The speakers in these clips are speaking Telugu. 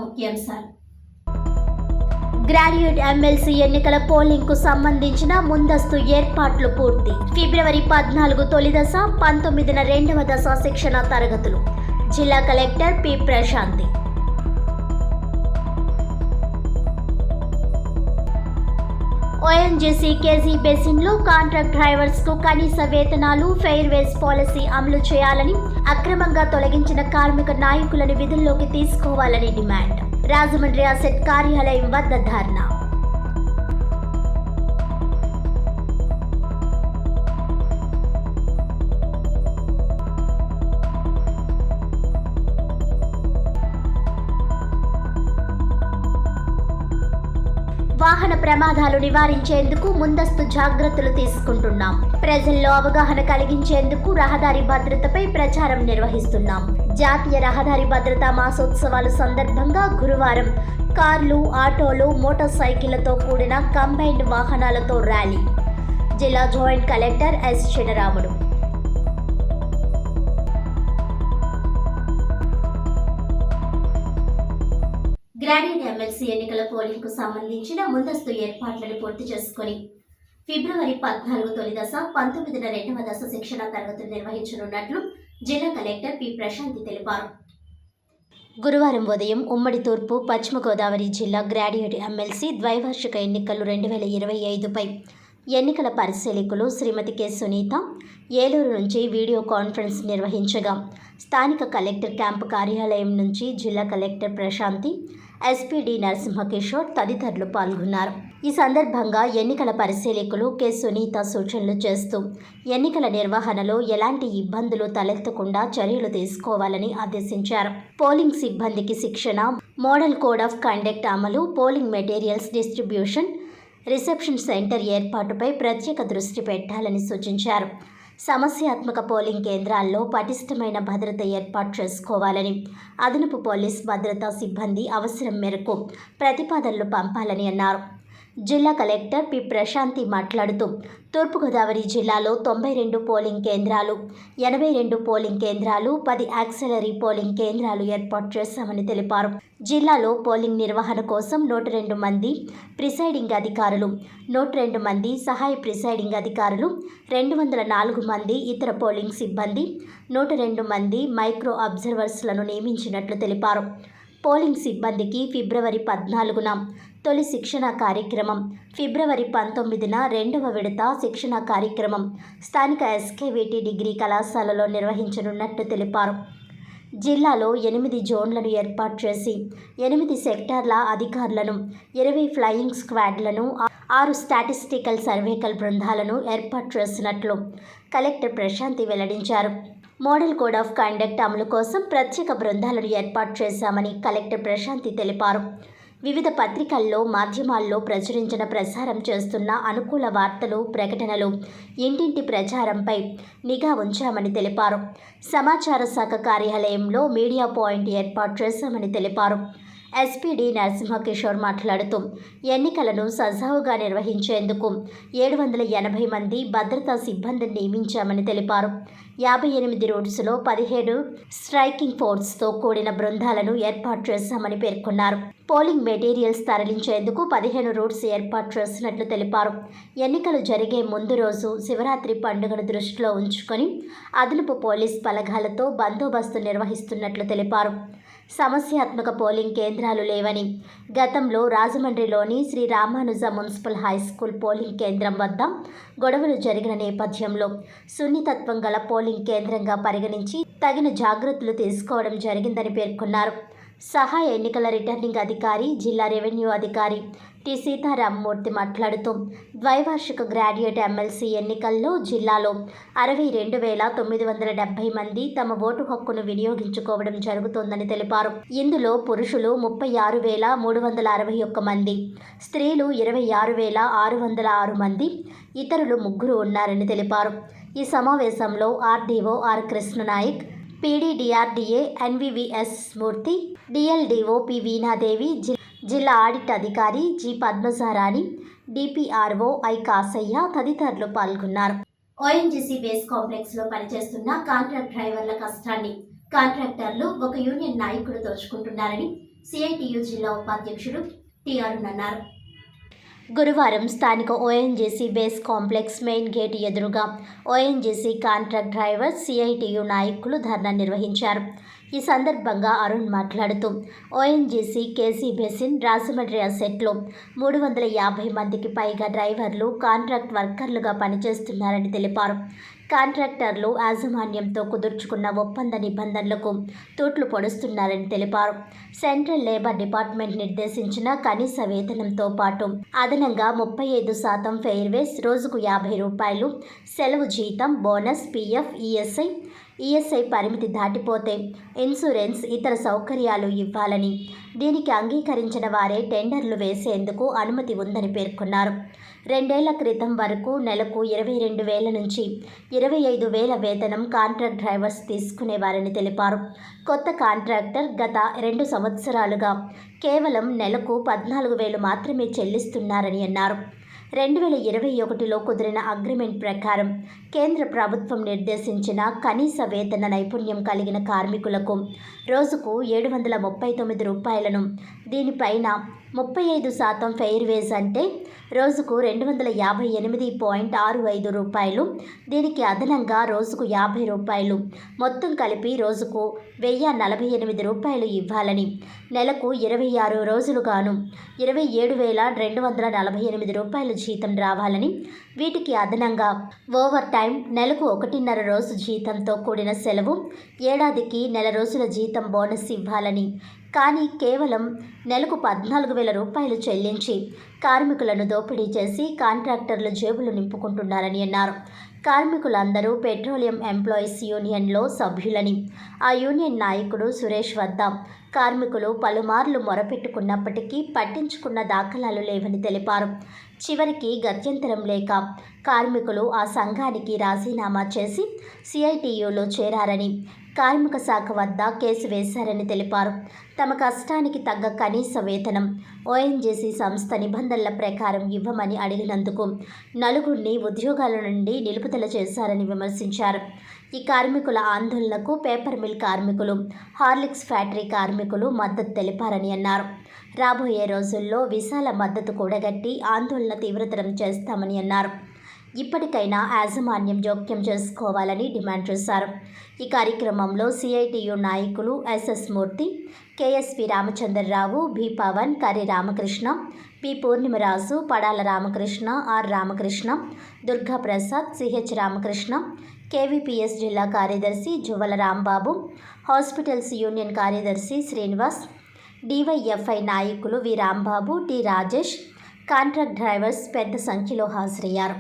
ముఖ్యాంశాలు. గ్రాడ్యుయేట్ ఎమ్మెల్సీ ఎన్నికల పోలింగ్ కు సంబంధించిన ముందస్తు ఏర్పాట్లు పూర్తి. ఫిబ్రవరి 14 తొలి దశ, 19న రెండవ దశ శిక్షణ తరగతులు. జిల్లా collector P. Prashanti. ONGC KG బేసిన్లో కాంట్రాక్ట్ డ్రైవర్స్ కు కనీస వేతనాలు, ఫెయిర్వేస్ పాలసీ అమలు చేయాలని, అక్రమంగా తొలగించిన కార్మిక నాయకులను విధుల్లోకి తీసుకోవాలని డిమాండ్. రాజమండ్రి అసెట్ కార్యాలయం వద్ద ధర్నా. వాహన ప్రమాదాలు నివారించేందుకు ముందస్తు జాగ్రత్తలు తీసుకుంటున్నాం. ప్రజల్లో అవగాహన కలిగించేందుకు రహదారి భద్రతపై ప్రచారం నిర్వహిస్తున్నాం. జాతీయ రహదారి భద్రతా మాసోత్సవాల సందర్భంగా గురువారం కార్లు, ఆటోలు, మోటార్ సైకిళ్లతో కూడిన కంబైన్డ్ వాహనాలతో ర్యాలీ. జిల్లా joint collector S. Chinaramudu. Graduate MLC ఎన్నికల పోలింగ్ కు సంబంధించిన ముందస్తు ఏర్పాట్లను పూర్తి చేసుకుని ఫిబ్రవరి 14 తొలి దశ, 19న రెండవ దశ శిక్షణ తరగతులు నిర్వహించనున్నట్లు జిల్లా కలెక్టర్ పి. ప్రశాంతి తెలిపారు. గురువారం ఉదయం ఉమ్మడి తూర్పు, పశ్చిమ గోదావరి జిల్లా గ్రాడ్యుయేట్ ఎమ్మెల్సీ ద్వైవార్షిక ఎన్నికలు 2025పై ఎన్నికల పరిశీలకులు శ్రీమతి కె. సునీత ఏలూరు నుంచి వీడియో కాన్ఫరెన్స్ నిర్వహించగా, స్థానిక కలెక్టర్ క్యాంపు కార్యాలయం నుంచి జిల్లా collector Prashanti, SP D. Narasimhakishore తదితరులు పాల్గొన్నారు. ఈ సందర్భంగా ఎన్నికల పరిశీలకులు కె. సునీత సూచనలు చేస్తూ ఎన్నికల నిర్వహణలో ఎలాంటి ఇబ్బందులు తలెత్తకుండా చర్యలు తీసుకోవాలని ఆదేశించారు. పోలింగ్ సిబ్బందికి శిక్షణ, మోడల్ కోడ్ ఆఫ్ కండక్ట్ అమలు, polling materials distribution, reception centre ఏర్పాటుపై ప్రత్యేక దృష్టి పెట్టాలని సూచించారు. సమస్యాత్మక పోలింగ్ కేంద్రాల్లో పటిష్టమైన భద్రత ఏర్పాటు చేసుకోవాలని, అదనపు పోలీస్ భద్రతా సిబ్బంది అవసరం మేరకు ప్రతిపాదనలు పంపాలని అన్నారు. జిల్లా కలెక్టర్ పి. ప్రశాంతి మాట్లాడుతూ తూర్పుగోదావరి జిల్లాలో 92 పోలింగ్ కేంద్రాలు, 82 పోలింగ్ కేంద్రాలు, 10 యాక్సిలరీ పోలింగ్ కేంద్రాలు ఏర్పాటు చేశామని తెలిపారు. జిల్లాలో పోలింగ్ నిర్వహణ కోసం 102 మంది ప్రిసైడింగ్ అధికారులు, 102 మంది సహాయ ప్రిసైడింగ్ అధికారులు, 204 మంది ఇతర పోలింగ్ సిబ్బంది, 102 మంది మైక్రో అబ్జర్వర్స్లను నియమించినట్లు తెలిపారు. పోలింగ్ సిబ్బందికి ఫిబ్రవరి 14న తొలి శిక్షణ కార్యక్రమం, ఫిబ్రవరి 19న రెండవ విడత శిక్షణ కార్యక్రమం స్థానిక ఎస్కేవిటి డిగ్రీ కళాశాలలో నిర్వహించనున్నట్లు తెలిపారు. జిల్లాలో 8 జోన్లను ఏర్పాటు చేసి 8 సెక్టార్ల అధికారులను, 20 ఫ్లయింగ్ స్క్వాడ్లను, 6 స్టాటిస్టికల్ సర్వేకల్ బృందాలను ఏర్పాటు చేసినట్లు కలెక్టర్ ప్రశాంతి వెల్లడించారు. మోడల్ కోడ్ ఆఫ్ కండక్ట్ అమలు కోసం ప్రత్యేక బృందాలను ఏర్పాటు చేశామని కలెక్టర్ ప్రశాంతి తెలిపారు. వివిధ పత్రికల్లో, మాధ్యమాల్లో ప్రసారం చేస్తున్న అనుకూల వార్తలు, ప్రకటనలు, ఇంటింటి ప్రచారంపై నిఘా ఉంచామని తెలిపారు. సమాచార శాఖ కార్యాలయంలో మీడియా పాయింట్ ఏర్పాటు చేశామని తెలిపారు. SP D. నరసింహకిషోర్ మాట్లాడుతూ ఎన్నికలను సజావుగా నిర్వహించేందుకు 780 మంది భద్రతా సిబ్బందిని నియమించామని తెలిపారు. 58 రూట్స్లో 17 స్ట్రైకింగ్ ఫోర్స్తో కూడిన బృందాలను ఏర్పాటు చేశామని పేర్కొన్నారు. పోలింగ్ మెటీరియల్స్ తరలించేందుకు 15 రూట్స్ ఏర్పాటు చేసినట్లు తెలిపారు. ఎన్నికలు జరిగే ముందు రోజు శివరాత్రి పండుగను దృష్టిలో ఉంచుకొని అదనపు పోలీస్ బలగాలతో బందోబస్తు నిర్వహిస్తున్నట్లు తెలిపారు. సమస్యాత్మక పోలింగ్ కేంద్రాలు లేవని, గతంలో రాజమండ్రిలోని Shri Ramanuja municipal high school polling కేంద్రం వద్ద గొడవలు జరిగిన నేపథ్యంలో సున్నితత్వం గల పోలింగ్ కేంద్రంగా పరిగణించి తగిన జాగ్రత్తలు తీసుకోవడం జరిగిందని పేర్కొన్నారు. సహాయ ఎన్నికల రిటర్నింగ్ అధికారి, జిల్లా రెవెన్యూ అధికారి టి. సీతారామమూర్తి మాట్లాడుతూ ద్వైవార్షిక గ్రాడ్యుయేట్ ఎమ్మెల్సీ ఎన్నికల్లో జిల్లాలో 62,970 మంది తమ ఓటు హక్కును వినియోగించుకోవడం జరుగుతోందని తెలిపారు. ఇందులో పురుషులు 36,361 మంది, స్త్రీలు 26,606 మంది, ఇతరులు 3 ఉన్నారని తెలిపారు. ఈ సమావేశంలో RDO R. Krishna Nayak, PD DRDA NVVS Murthy, DLDO P. Veena Devi, జిల్లా ఆడిట్ అధికారి G. Padmajarani, DPRO I. Kasaiah తదితరులు పాల్గొన్నారు. ఓఎన్జీసీ బేస్ కాంప్లెక్స్ లో పనిచేస్తున్న కాంట్రాక్ట్ డ్రైవర్ల కష్టాన్ని కాంట్రాక్టర్లు ఒక యూనియన్ నాయకుడు దోచుకుంటున్నారని సిఐటియు జిల్లా ఉపాధ్యక్షుడు టి అరుణ్ అన్నారు. గురువారం స్థానిక ONGC base complex main gate ఎదురుగా ఓఎన్జీసీ కాంట్రాక్ట్ డ్రైవర్ సిఐటియు నాయకులు ధర్నా నిర్వహించారు. ఈ సందర్భంగా అరుణ్ మాట్లాడుతూ ఓఎన్జీసీ కేసీ బేసిన్ రాజమండ్రి అసెట్లో 350 మందికి పైగా డ్రైవర్లు కాంట్రాక్ట్ వర్కర్లుగా పనిచేస్తున్నారని తెలిపారు. కాంట్రాక్టర్లు యాజమాన్యంతో కుదుర్చుకున్న ఒప్పంద నిబంధనలకు తూట్లు పొడుస్తున్నారని తెలిపారు. సెంట్రల్ లేబర్ డిపార్ట్మెంట్ నిర్దేశించిన కనీస వేతనంతో పాటు అదనంగా 35% ఫెయిర్వేస్, రోజుకు 50 రూపాయలు, సెలవు జీతం, బోనస్, పీఎఫ్, ఈఎస్ఐ పరిమితి దాటిపోతే ఇన్సూరెన్స్, ఇతర సౌకర్యాలు ఇవ్వాలని, దీనికి అంగీకరించిన వారే టెండర్లు వేసేందుకు అనుమతి ఉందని పేర్కొన్నారు. 2 ఏళ్ల క్రితం వరకు నెలకు 22,000 నుంచి 25,000 వేతనం కాంట్రాక్ట్ డ్రైవర్స్ తీసుకునేవారని తెలిపారు. కొత్త కాంట్రాక్టర్ గత 2 సంవత్సరాలుగా కేవలం నెలకు 14,000 మాత్రమే చెల్లిస్తున్నారని అన్నారు. 2021లో కుదిరిన అగ్రిమెంట్ ప్రకారం కేంద్ర ప్రభుత్వం నిర్దేశించిన కనీస వేతన నైపుణ్యం కలిగిన కార్మికులకు రోజుకు 739 రూపాయలను, దీనిపైన 35% ఫెయిర్వేజ్ అంటే రోజుకు 258.65 రూపాయలు, దీనికి అదనంగా రోజుకు 50 రూపాయలు, మొత్తం కలిపి రోజుకు 1,048 రూపాయలు ఇవ్వాలని, నెలకు 26 రోజులుగాను 27,248 రూపాయలు జీతం రావాలని, వీటికి అదనంగా ఓవర్ టైం, నెలకు 1.5 రోజు జీతంతో కూడిన సెలవు, ఏడాదికి నెల రోజుల జీతం బోనస్ ఇవ్వాలని, కానీ కేవలం నెలకు 14,000 రూపాయలు చెల్లించి కార్మికులను దోపిడీ చేసి కాంట్రాక్టర్లు జేబులు నింపుకుంటున్నారని అన్నారు. కార్మికులందరూ పెట్రోలియం ఎంప్లాయీస్ యూనియన్లో సభ్యులని, ఆ యూనియన్ నాయకుడు సురేష్ వద్ద కార్మికులు పలుమార్లు మొరపెట్టుకున్నప్పటికీ పట్టించుకున్న దాఖలాలు లేవని తెలిపారు. చివరికి గత్యంతరం లేక కార్మికులు ఆ సంఘానికి రాజీనామా చేసి సిఐటియులో చేరారని, కార్మిక శాఖ వద్ద కేసు వేశారని తెలిపారు. తమ కష్టానికి తగ్గ కనీస వేతనం ఓఎన్జీసీ సంస్థ నిబంధనల ప్రకారం ఇవ్వమని అడిగినందుకు 4 ఉద్యోగాల నుండి నిలుపుదల చేశారని విమర్శించారు. ఈ కార్మికుల ఆందోళనకు పేపర్ మిల్ కార్మికులు, హార్లిక్స్ ఫ్యాక్టరీ కార్మికులు మద్దతు తెలిపారని అన్నారు. రాబోయే రోజుల్లో విశాల మద్దతు కూడగట్టి ఆందోళన తీవ్రతరం చేస్తామని అన్నారు. ఇప్పటికైనా యాజమాన్యం జోక్యం చేసుకోవాలని డిమాండ్ చేశారు. ఈ కార్యక్రమంలో సిఐటియు నాయకులు SS Murthy, KSP Ramachandrarao, B Pavan, Karri Ramakrishna, P Purnimaraju, Padala Ramakrishna, R Ramakrishna, Durga Prasad, CH Ramakrishna, KVPS జిల్లా కార్యదర్శి జువ్వల రాంబాబు, హాస్పిటల్స్ యూనియన్ కార్యదర్శి శ్రీనివాస్, డివైఎఫ్ఐ నాయకులు V Rambabu, T Rajesh, contract drivers పెద్ద సంఖ్యలో హాజరయ్యారు.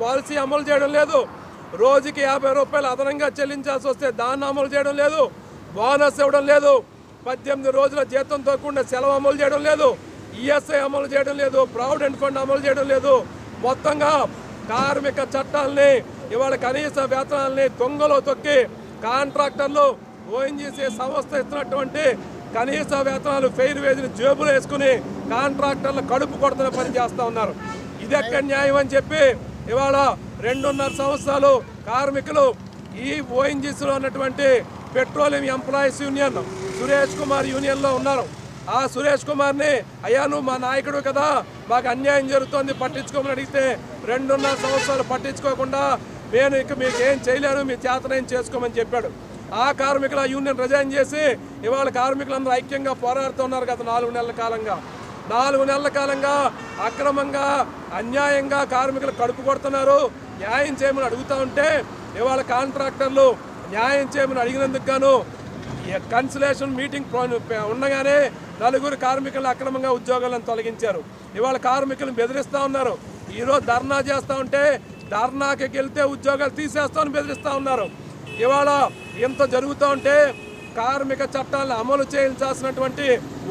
పాలసీ అమలు చేయడం లేదు. రోజుకి 50 రూపాయలు అదనంగా చెల్లించాల్సి వస్తే దాన్ని అమలు చేయడం లేదు. బోనస్ ఇవ్వడం లేదు. 18 రోజుల జీతంతో కూడిన సెలవు అమలు చేయడం లేదు. ఈఎస్ఐ అమలు చేయడం లేదు. ప్రావిడెంట్ ఫండ్ అమలు చేయడం లేదు. మొత్తంగా కార్మిక చట్టాలని, ఇవాళ కనీస వేతనాలని దొంగలో తొక్కి కాంట్రాక్టర్లు ఓఎన్జీసీ సంస్థ ఇస్తున్నటువంటి కనీస వేతనాలు ఫెయిర్ వేజ్ని జేబులు వేసుకుని కాంట్రాక్టర్లు కడుపు కొడుతున్న పని చేస్తూ ఉన్నారు. ఇది ఎక్కడ న్యాయం అని చెప్పి ఇవాళ 2.5 సంవత్సరాలు కార్మికులు ఈ ఓఎన్జీసీలో ఉన్నటువంటి petroleum employees union Suresh Kumar యూనియన్లో ఉన్నారు. ఆ సురేష్ కుమార్ని, అయ్యా నువ్వు మా నాయకుడు కదా, మాకు అన్యాయం జరుగుతోంది పట్టించుకోమని అడిగితే 2.5 సంవత్సరాలు పట్టించుకోకుండా నేను ఇక మీకు ఏం చేయలేను, మీ చేతనేం చేసుకోమని చెప్పాడు. ఆ కార్మికులు ఆ యూనియన్ రిజైన్ చేసి ఇవాళ కార్మికులందరూ ఐక్యంగా పోరాడుతున్నారు. గత 4 నెలల కాలంగా 4 నెలల కాలంగా అక్రమంగా, అన్యాయంగా కార్మికులు కడుపు కొడుతున్నారు. న్యాయం చేయమని అడుగుతూ ఉంటే ఇవాళ కాంట్రాక్టర్లు న్యాయం చేయమని అడిగినందుకు గాను కన్సలేషన్ మీటింగ్ ఉండగానే 4 కార్మికులను అక్రమంగా ఉద్యోగాలను తొలగించారు. ఇవాళ కార్మికులను బెదిరిస్తూ ఉన్నారు. ఈరోజు ధర్నా చేస్తూ ఉంటే ధర్నాకి వెళ్తే ఉద్యోగాలు తీసేస్తామని బెదిరిస్తూ ఉన్నారు. ఇవాళ ఇంత జరుగుతూ ఉంటే కార్మిక చట్టాలను అమలు చేయించాల్సినటువంటి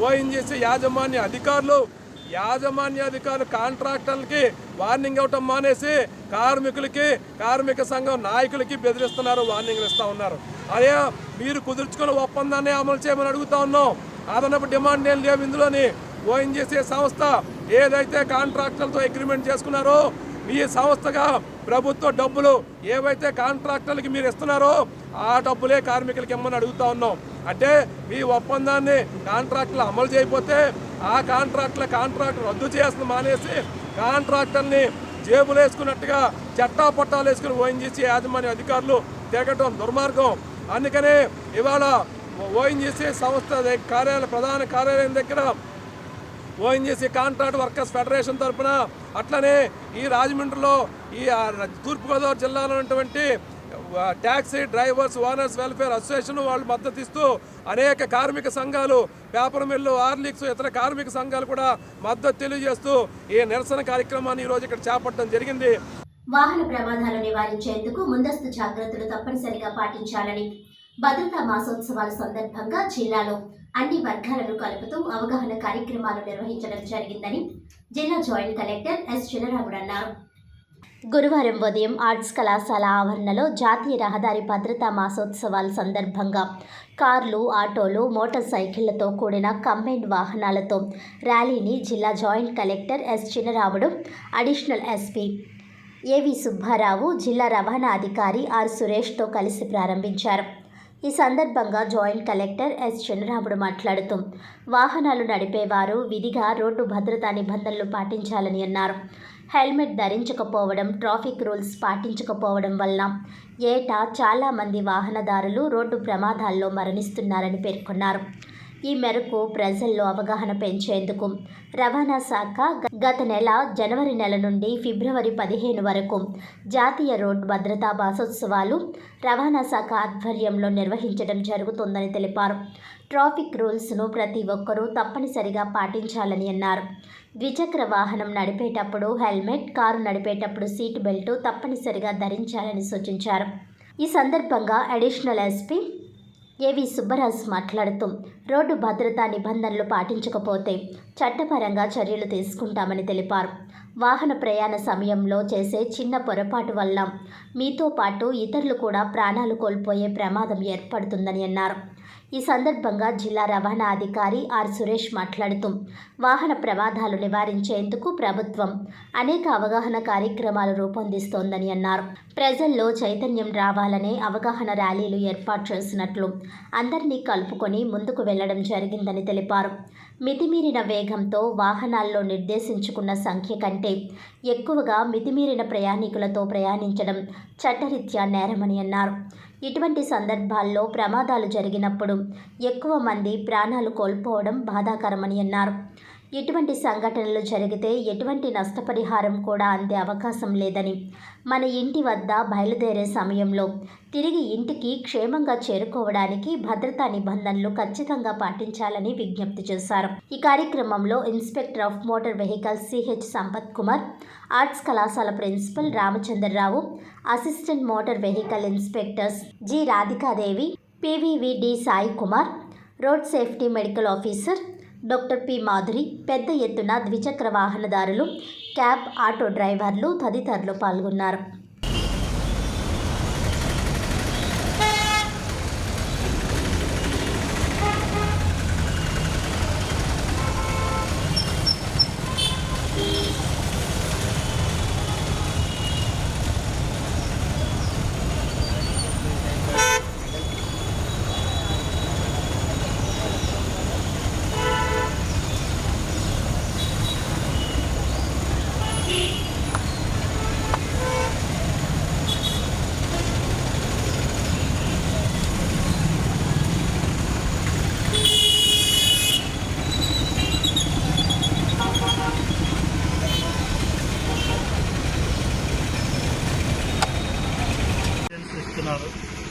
ఓఎన్జీసీ యాజమాన్య అధికారులు కాంట్రాక్టర్లకి వార్నింగ్ ఇవ్వటం మానేసి కార్మికులకి, కార్మిక సంఘం నాయకులకి బెదిరిస్తున్నారు, వార్నింగ్లు ఇస్తూ ఉన్నారు. అదే మీరు కుదుర్చుకున్న ఒప్పందాన్ని అమలు చేయమని అడుగుతా ఉన్నాం. అదనపు డిమాండ్ ఏం లేవు ఇందులోని. ఓఎన్జీసీ సంస్థ ఏదైతే కాంట్రాక్టర్లతో అగ్రిమెంట్ చేసుకున్నారో మీ సంస్థగా ప్రభుత్వ డబ్బులు ఏవైతే కాంట్రాక్టర్లకి మీరు ఇస్తున్నారో ఆ డబ్బులే కార్మికులకి ఇమ్మని అడుగుతా ఉన్నాం. అంటే మీ ఒప్పందాన్ని కాంట్రాక్టులు అమలు చేయకపోతే ఆ కాంట్రాక్ట్ రద్దు చేస్తుంది మానేసి కాంట్రాక్టర్ని జేబులు వేసుకున్నట్టుగా చట్టా పట్టాలు వేసుకుని ఓఎన్జీసీ యాజమాన్య అధికారులు తిరగటం దుర్మార్గం. అందుకనే ఇవాళ ఓఎన్జీసీ సంస్థ ప్రధాన కార్యాలయం దగ్గర ఓఎన్జీసీ కాంట్రాక్ట్ వర్కర్స్ ఫెడరేషన్ తరఫున, అట్లనే ఈ రాజమండ్రిలో ఈ తూర్పుగోదావరి జిల్లాలో ఉన్నటువంటి taxi drivers owners welfare association వాళ్ళు మద్దతు ఇస్తూ అనేక కార్మిక సంఘాలు, పేపర్ మిల్లు, ఆర్లిక్స్, ఇతర కార్మిక సంఘాలు కూడా మద్దతు తెలియజేస్తూ ఈ నిరసన కార్యక్రమాన్ని ఈరోజు ఇక్కడ చేపట్టడం జరిగింది. వాహన ప్రమాదాలు నివారించేందుకు ముందస్తు జాగ్రత్తలు తప్పనిసరిగా పాటించాలని భద్రతా మాసోత్సవాల సందర్భంగా జిల్లాలో అన్ని వర్గాలను కలుపుతూ అవగాహన కార్యక్రమాలు నిర్వహించడం జరిగిందని జిల్లా జాయింట్ కలెక్టర్ ఎస్ చినరాముడు అన్నారు. గురువారం ఉదయం ఆర్ట్స్ కళాశాల ఆవరణలో జాతీయ రహదారి భద్రతా మాసోత్సవాల సందర్భంగా కార్లు, ఆటోలు, మోటార్ సైకిళ్లతో కూడిన కంబైన్డ్ వాహనాలతో ర్యాలీని జిల్లా joint collector S Chinaramudu, additional SP ఏవి సుబ్బారావు, జిల్లా రవాణా అధికారి ఆర్ సురేష్తో కలిసి ప్రారంభించారు. ఈ సందర్భంగా జాయింట్ కలెక్టర్ ఎస్ చినరాముడు మాట్లాడుతూ వాహనాలు నడిపేవారు విధిగా రోడ్డు భద్రతా నిబంధనలు పాటించాలని అన్నారు. హెల్మెట్ ధరించకపోవడం, ట్రాఫిక్ రూల్స్ పాటించకపోవడం వలన ఏటా చాలామంది వాహనదారులు రోడ్డు ప్రమాదాల్లో మరణిస్తున్నారని పేర్కొన్నారు. ఈ మేరకు ప్రజల్లో అవగాహన పెంచేందుకు రవాణా శాఖ గత నెల జనవరి నెల నుండి ఫిబ్రవరి 15 వరకు జాతీయ రోడ్డు భద్రతా మాసోత్సవాలు రవాణా శాఖ ఆధ్వర్యంలో నిర్వహించడం జరుగుతుందని తెలిపారు. ట్రాఫిక్ రూల్స్ను ప్రతి ఒక్కరూ తప్పనిసరిగా పాటించాలని అన్నారు. ద్విచక్ర వాహనం నడిపేటప్పుడు హెల్మెట్, కారు నడిపేటప్పుడు సీట్ బెల్ట్ తప్పనిసరిగా ధరించాలని సూచించారు. ఈ సందర్భంగా అడిషనల్ ఎస్పీ ఏవి సుబ్బరాజ్ మాట్లాడుతూ రోడ్డు భద్రతా నిబంధనలు పాటించకపోతే చట్టపరంగా చర్యలు తీసుకుంటామని తెలిపారు. వాహన ప్రయాణ సమయంలో చేసే చిన్న పొరపాటు వల్ల మీతో పాటు ఇతరులు కూడా ప్రాణాలు కోల్పోయే ప్రమాదం ఏర్పడుతుందని అన్నారు. ఈ సందర్భంగా జిల్లా రవాణా అధికారి ఆర్ సురేష్ మాట్లాడుతూ వాహన ప్రమాదాలు నివారించేందుకు ప్రభుత్వం అనేక అవగాహన కార్యక్రమాలు రూపొందిస్తోందని అన్నారు. ప్రజల్లో చైతన్యం రావాలనే అవగాహన ర్యాలీలు ఏర్పాటు చేసినట్లు అందరినీ కలుపుకొని ముందుకు వెళ్లడం జరిగిందని తెలిపారు. మితిమీరిన వేగంతో వాహనాల్లో నిర్దేశించుకున్న సంఖ్య కంటే ఎక్కువగా మితిమీరిన ప్రయాణికులతో ప్రయాణించడం చట్టరీత్యా నేరమని అన్నారు. ఇటువంటి సందర్భాల్లో ప్రమాదాలు జరిగినప్పుడు ఎక్కువ మంది ప్రాణాలు కోల్పోవడం బాధాకరమని అన్నారు. ఇటువంటి సంఘటనలు జరిగితే ఎటువంటి నష్టపరిహారం కూడా అందే అవకాశం లేదని, మన ఇంటి వద్ద బయలుదేరే సమయంలో తిరిగి ఇంటికి క్షేమంగా చేరుకోవడానికి భద్రతా నిబంధనలు ఖచ్చితంగా పాటించాలని విజ్ఞప్తి చేశారు. ఈ కార్యక్రమంలో inspector of motor vehicles CH Sampath Kumar, arts కళాశాల principal Ramachandra Rao, assistant motor vehicle inspectors G Radhika Devi, PVV D Sai Kumar, road safety medical officer doctor P Madhuri, పెద్ద ఎత్తున ద్విచక్ర వాహనదారులు, క్యాబ్, ఆటో డ్రైవర్లు తదితరులు పాల్గొన్నారు.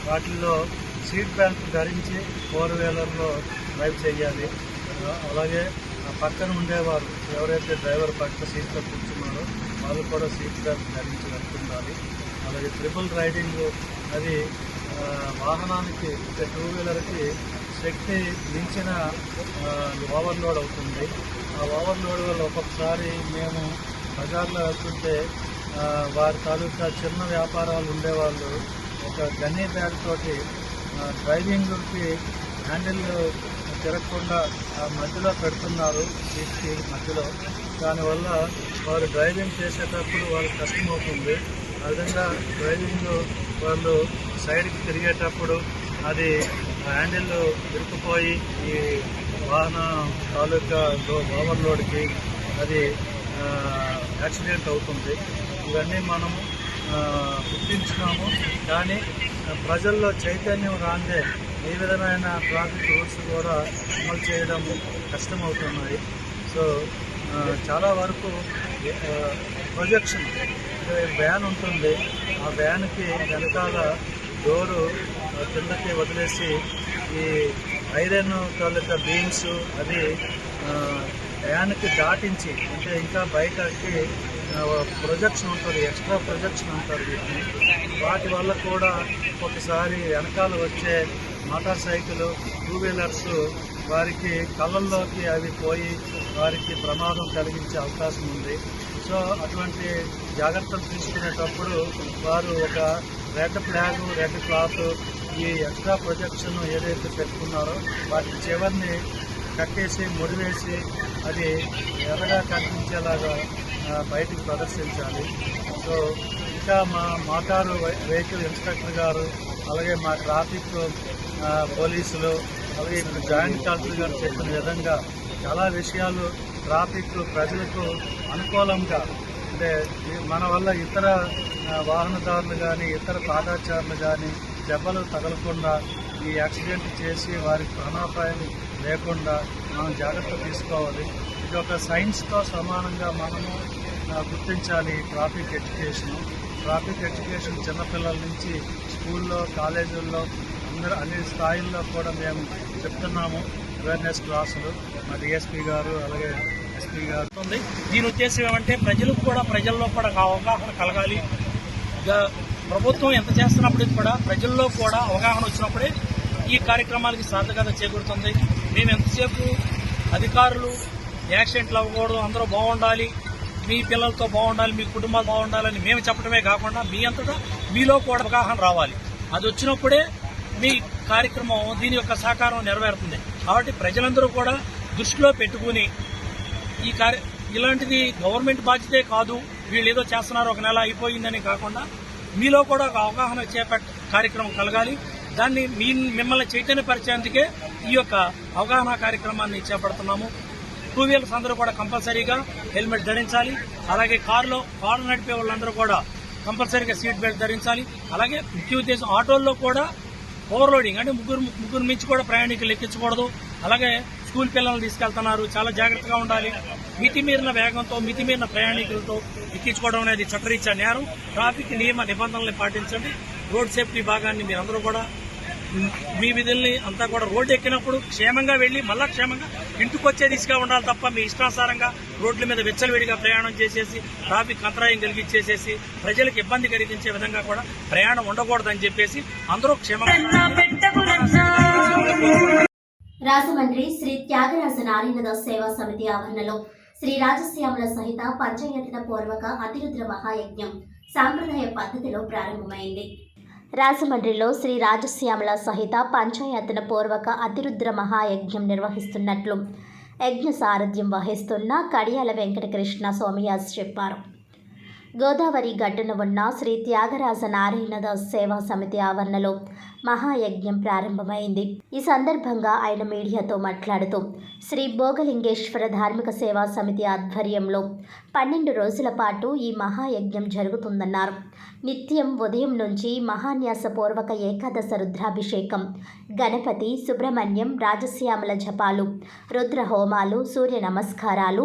వాటిల్లో సీట్ బెల్ట్ ధరించి 4-వీలర్లో డ్రైవ్ చేయాలి. అలాగే పక్కన ఉండేవారు ఎవరైతే డ్రైవర్ పక్క సీట్లో కూర్చున్నారో వాళ్ళు కూడా సీట్ బెల్ట్ ధరించి వెళ్తుండాలి. అలాగే ట్రిపుల్ రైడింగ్ అది వాహనానికి 2-వీలర్కి శక్తి మించిన ఓవర్లోడ్ అవుతుంది. ఆ ఓవర్లోడ్ వల్ల ఒక్కొక్కసారి మేము బజార్లో వెళ్తుంటే వారి తాలూకా చిన్న వ్యాపారాలు ఉండేవాళ్ళు ఒక గన్నీ బ్యాగ్ తోటి డ్రైవింగ్కి హ్యాండిల్ తిరగకుండా మధ్యలో పెడుతున్నారు, సీట్కి మధ్యలో. దానివల్ల వారు డ్రైవింగ్ చేసేటప్పుడు వాళ్ళకి కష్టమవుతుంది. ఆ విధంగా డ్రైవింగ్ వాళ్ళు సైడ్కి తిరిగేటప్పుడు అది హ్యాండిల్ ఇరుక్కుపోయి ఈ వాహన తాలూకా ఓవర్లోడ్కి అది యాక్సిడెంట్ అవుతుంది. ఇవన్నీ మనము గుర్తించినాము. కానీ ప్రజల్లో చైతన్యం రాందే ఈ విధమైన ట్రాఫిక్ రూల్స్ కూడా అమలు చేయడం కష్టమవుతున్నాయి. సో చాలా వరకు ప్రొజెక్షన్ వ్యాన్ ఉంటుంది, ఆ వ్యాన్కి వెనకాల డోరు కిందకి వదిలేసి ఈ ఐరన్ తాలూకా బీమ్స్ అది వ్యాన్కి దాటించి, అంటే ఇంకా బయటకి ప్రొజెక్షన్ ఉంటుంది, ఎక్స్ట్రా ప్రొజెక్షన్ అంటారు వీటిని. వాటి వల్ల కూడా ఒకసారి వెనకాల వచ్చే మోటార్ సైకిల్, టూ వీలర్స్ వారికి కళ్ళల్లోకి అవి పోయి వారికి ప్రమాదం కలిగించే అవకాశం ఉంది. సో అటువంటి జాగ్రత్తలు తీసుకునేటప్పుడు వారు ఒక రెడ్ ఫ్లాగ్, రెడ్ క్లాత్, ఈ ఎక్స్ట్రా ప్రొజెక్షన్ ఏదైతే పెట్టుకున్నారో వాటి చివరిని కట్టేసి ముడివేసి అది ఎర్రగా కనిపించేలాగా బయటికి ప్రదర్శించాలి. సో ఇంకా మా మోటారు వెహికల్ ఇన్స్పెక్టర్ గారు, అలాగే మా ట్రాఫిక్ పోలీసులు, అలాగే ఇప్పుడు జాయింట్ కలెక్టర్ గారు చెప్పిన విధంగా చాలా విషయాలు ట్రాఫిక్ ప్రజలకు అనుకూలంగా, అంటే మన వల్ల ఇతర వాహనదారులు కానీ ఇతర పాదాచారులు కానీ దెబ్బలు తగలకుండా, ఈ యాక్సిడెంట్ చేసి వారికి ప్రాణాపాయం లేకుండా మనం జాగ్రత్త తీసుకోవాలి. ఇది ఒక సైన్స్తో సమానంగా మనము గుర్తించాలి ట్రాఫిక్ ఎడ్యుకేషన్. ట్రాఫిక్ ఎడ్యుకేషన్ చిన్నపిల్లల నుంచి స్కూల్లో, కాలేజీల్లో అన్ని స్థాయిల్లో కూడా మేము చెప్తున్నాము. అవేర్నెస్ క్లాసులు మా డిఎస్పీ గారు అలాగే ఎస్పీ గారు. దీని ఉద్దేశం ఏమంటే ప్రజల్లో కూడా అవగాహన కలగాలి. ప్రభుత్వం ఎంత చేస్తున్నప్పటికీ కూడా ప్రజల్లో కూడా అవగాహన వచ్చినప్పుడే ఈ కార్యక్రమాలకి సార్థకత చేకూరుతుంది. మేము ఎంతసేపు అధికారులు యాక్సిడెంట్లు అవ్వకూడదు, అందరూ బాగుండాలి, మీ పిల్లలతో బాగుండాలి, మీ కుటుంబాలు బాగుండాలని మేము చెప్పడమే కాకుండా మీ అంతటా మీలో కూడా అవగాహన రావాలి. అది వచ్చినప్పుడే మీ కార్యక్రమం దీని యొక్క సహకారం నెరవేరుతుంది. కాబట్టి ప్రజలందరూ కూడా దృష్టిలో పెట్టుకుని ఇలాంటిది గవర్నమెంట్ బాధ్యతే కాదు, వీళ్ళు ఏదో చేస్తున్నారు ఒక నెల అయిపోయిందని కాకుండా మీలో కూడా ఒక అవగాహన కార్యక్రమం కలగాలి. దాన్ని మిమ్మల్ని చైతన్యపరిచేందుకే ఈ యొక్క అవగాహన కార్యక్రమాన్ని చేపడుతున్నాము. టూ వీలర్స్ అందరూ కూడా కంపల్సరీగా హెల్మెట్ ధరించాలి. అలాగే కారు నడిపే వాళ్ళందరూ కూడా కంపల్సరీగా సీట్ బెల్ట్ ధరించాలి. అలాగే ముఖ్య ఉద్దేశం ఆటోల్లో కూడా ఓవర్లోడింగ్, అంటే ముగ్గురు మించి కూడా ప్రయాణికులు ఎక్కించకూడదు. అలాగే స్కూల్ పిల్లల్ని తీసుకెళ్తున్నారు, చాలా జాగ్రత్తగా ఉండాలి. మితిమీరిన వేగంతో, మితిమీరిన ప్రయాణికులతో ఎక్కించుకోవడం అనేది చట్టరీత్యా నేరం. ట్రాఫిక్ నియమ నిబంధనల్ని పాటించండి. రోడ్ సేఫ్టీ భాగాన్ని మీరందరూ కూడా మీ విధుల్ని అంతా కూడా రోడ్డు ఎక్కినప్పుడు క్షేమంగా వెళ్లి మళ్ళా క్షేమంగా ఇంటికి వచ్చే దిశగా ఉండాలి తప్ప మీ ఇష్టానుసారంగా రోడ్ల మీద విచ్చలవిడిగా ప్రయాణం చేసేసి ట్రాఫిక్ అంతరాయం కలిగించేసేసి ప్రజలకు ఇబ్బంది కలిగించే విధంగా కూడా ప్రయాణం ఉండకూడదని చెప్పేసి అందరూ క్షేమంగా. రాజమండ్రి శ్రీ త్యాగరాజ నారాయణదాస్ సేవా సమితి ఆవరణలో శ్రీ రాజశ్యామల సహిత పంచయత్న పూర్వక అతిరుద్ర మహాయజ్ఞం సాంప్రదాయ పద్ధతిలో ప్రారంభమైంది. రాజమండ్రిలో శ్రీ రాజశ్యామల సహిత పంచాయతన పూర్వక అతిరుద్ర మహాయజ్ఞం నిర్వహిస్తున్నట్లు యజ్ఞ సారథ్యం వహిస్తున్న కడియాల వెంకటకృష్ణ సోమయాజ్ చెప్పారు. గోదావరి గట్టున ఉన్న శ్రీ త్యాగరాజ నారాయణదాస్ సేవా సమితి ఆవరణలో మహాయజ్ఞం ప్రారంభమైంది. ఈ సందర్భంగా ఆయన మీడియాతో మాట్లాడుతూ శ్రీ భోగలింగేశ్వర ధార్మిక సేవా సమితి ఆధ్వర్యంలో 12 రోజుల పాటు ఈ మహాయజ్ఞం జరుగుతుందన్నారు. నిత్యం ఉదయం నుంచి మహాన్యాసపూర్వక ఏకాదశ రుద్రాభిషేకం, గణపతి, సుబ్రహ్మణ్యం, రాజశ్యామల జపాలు, రుద్ర హోమాలు, సూర్య నమస్కారాలు,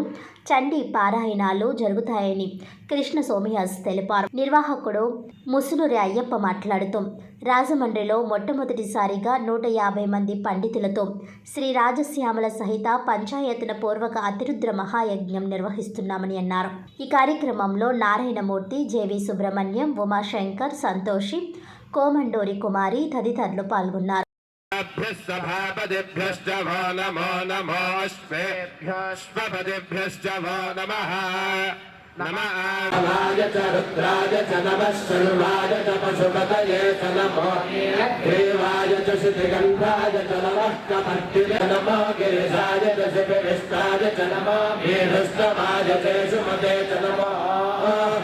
చండీ పారాయణాలు జరుగుతాయని కృష్ణ సోమయాజ్ తెలిపారు. నిర్వాహకుడు ముసునూరి అయ్యప్ప మాట్లాడుతూ రాజమండ్రిలో మొట్టమొదటిసారిగా 150 మంది పండితులతో శ్రీ రాజశ్యామల సహిత పంచాయతన పూర్వక అతిరుద్ర మహాయజ్ఞం నిర్వహిస్తున్నామని అన్నారు. ఈ కార్యక్రమంలో నారాయణమూర్తి, జేవి సుబ్రహ్మణ్యం, ఉమాశంకర్, సంతోషి, కోమండోరి కుమారి తదితరులు పాల్గొన్నారు. नमः च रुद्राय च नमः शर्वाय च पशुपतये च नमो देवाय च श्रीगन्धाय च नमः कपर्दिने नमो गिरिजाय च शिवविष्टाय च नमो मेढस्तवाय च सुमते च नमो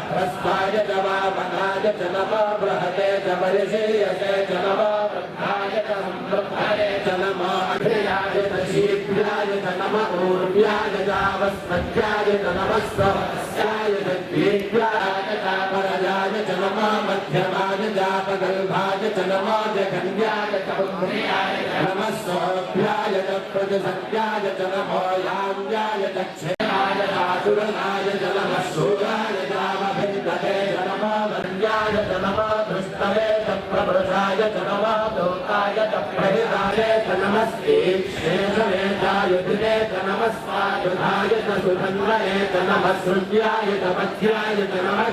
ह्रस्वाय च वामनाय च नमो बृहते च परिशीयसे च नमो वृद्धाय च संवृद्धाय च नमो अग्रयाय च शीघ्राय च नमो ऊर्व्याय च वस्मध्याय च नमः स्वस्याय च दीर्घाय च परजाय च नमो मध्यमाय च पगल्भाय च नमो जघन्याय च उन्नयाय च नमः सोऽभ्याय च प्रतिसत्याय च नमो याम्याय च क्षेमाय च आसुरनाय च नमः शूराय च अभिन्दते च नमो वन्याय च नमो दृष्टवे च प्रवृषाय च नमो लोकाय च प्रहिताय च नमस्ते शेषवेदायुधे च नमः स्वायुधाय च सुधन्वये च नमः श्रुत्याय च मध्याय च नमः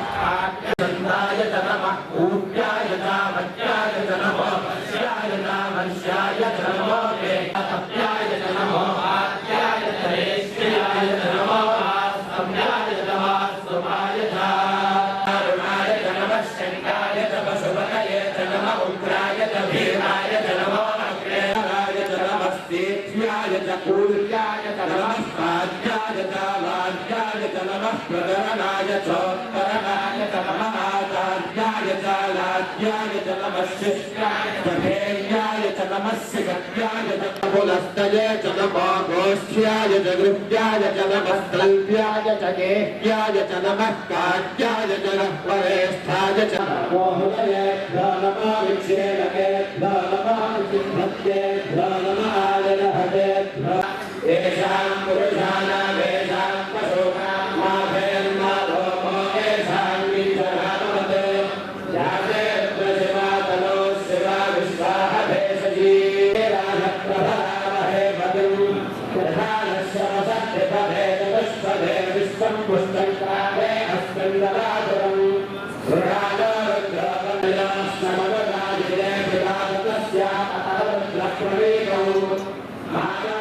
छन्दाय च नमः ऊर्जाय च मध्याय च नमो वश्याय च वर्ष्याय च नमो वेदप्याय च नमो आद्याय च रेष्याय च नमो सम्याय च वास्तुमाय च अरुणाय च नमः शङ्काय च पशुपतये च नमः उग्राय च भीमाय च नमो अग्रेयाय च नमस्तेभ्याय च पूर्याय च नमः पाद्याय च वाद्याय च नमः प्रकरणाय च करणाय च नमः आचार्याय च लाद्याय च नमः शिष्याय च भेयाय च नमः शिखत्याय च पुलस्तये च नमो गोष्ठ्याय च गृह्याय च नमः कल्प्याय च गेह्याय च नमः काट्याय च नमः परेष्ठाय च मोहदये नमः विक्षेपके नमः सिद्धत्ये नमः आदरहते येषां पुरुषाणां येषां पशूनां माभेन्माधोमो येषां विचरामते याते रुद्रशिवा तनो शिवा विश्वाः भेषजी राजप्रभरामहे पतिं यथा नश्यमसत्यपभेदपुष्पभे विश्वं पुष्टङ्काभे अस्मिन्दराधुरम् रुणानो रुद्रवन्दनास्ममवराजिरे पितातस्यापतरुद्रप्रवीकौ महानो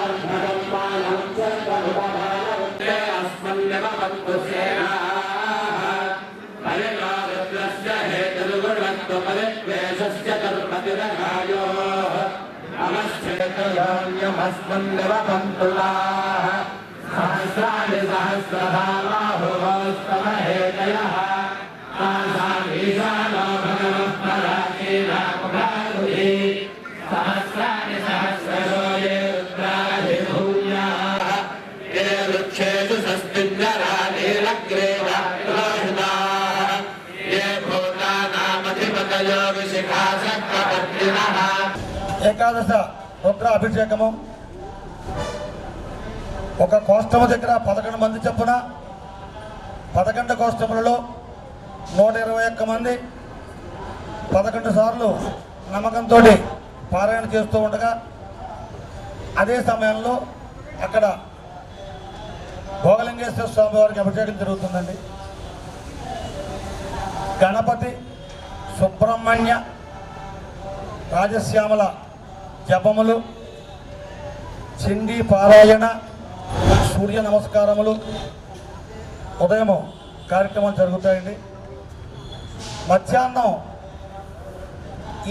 अर्धकं मानं चन्द्रमुपमानवन्ते अस्मन्यवन्तु सेनाः परिणो रुद्रस्य हेतुर्गुणत्व परिद्वेषस्य कर्मतिरगायोः अमश्चेतयोऽन्यमस्मन्यवन्तुलाः सहस्राणि सहस्रधामाहुवस्तमहेतयः तासाम् ईशानो भगवः पराकीनामुखारुहि सहस्राणि सहस्रशो ये रुद्राधिभूयाः ये वृक्षेषु सस्मिन्नरानीरग्रेवाः ये भूतानामधिपतयो विशिखासक्तवर्तिनः ఏకాదశ రుద్ర అభిషేకము ఒక కోష్టము దగ్గర 11 మంది చొప్పున 11 కోష్టములలో 121 మంది 11 సార్లు నమ్మకంతో పారాయణ చేస్తూ ఉండగా అదే సమయంలో అక్కడ భోగలింగేశ్వర స్వామి వారికి అభిషేకం జరుగుతుందండి. గణపతి సుబ్రహ్మణ్య రాజశ్యామల జపములు, చండీ పారాయణ, సూర్య నమస్కారములు ఉదయం కార్యక్రమాలు జరుగుతాయండి. మధ్యాహ్నం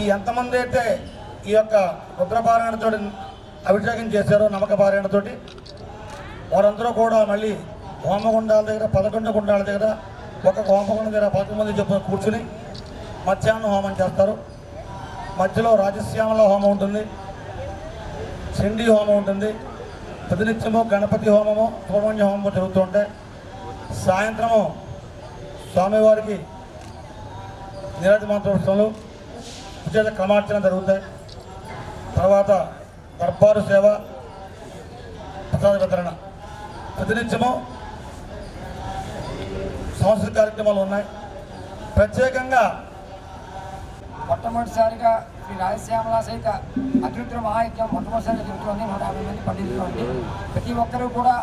ఈ ఎంతమంది అయితే ఈ యొక్క రుద్రపారాయణతో అభిషేకం చేశారో నమ్మక పారాయణతోటి వారందరూ కూడా మళ్ళీ హోమగుండాల దగ్గర 11 గుండాల దగ్గర ఒక హోమగుండం దగ్గర 11 మంది చొప్పున కూర్చుని మధ్యాహ్నం హోమం చేస్తారు. మధ్యలో రాజశ్యామల హోమం ఉంటుంది, చండీ హోమం ఉంటుంది, ప్రతినిత్యము గణపతి హోమము, సుబ్రహ్మణ్య హోమము జరుగుతూ ఉంటాయి. సాయంత్రము స్వామివారికి నీరాజ మంత్రోత్సవాలు, విశేష క్రమార్చన జరుగుతాయి. తర్వాత దర్బారు సేవ, ప్రసాద వితరణ, ప్రతినిత్యము సాంస్కృతిక కార్యక్రమాలు ఉన్నాయి. ప్రత్యేకంగా మొట్టమొదటిసారిగా శ్రీ రాజశ్యామల సహిత అగ్నిరుద్ర మహాయజ్ఞం మొట్టమొదటిసారిగా జరుగుతుంది. 150 మంది పండితులు అండి. ప్రతి ఒక్కరూ కూడా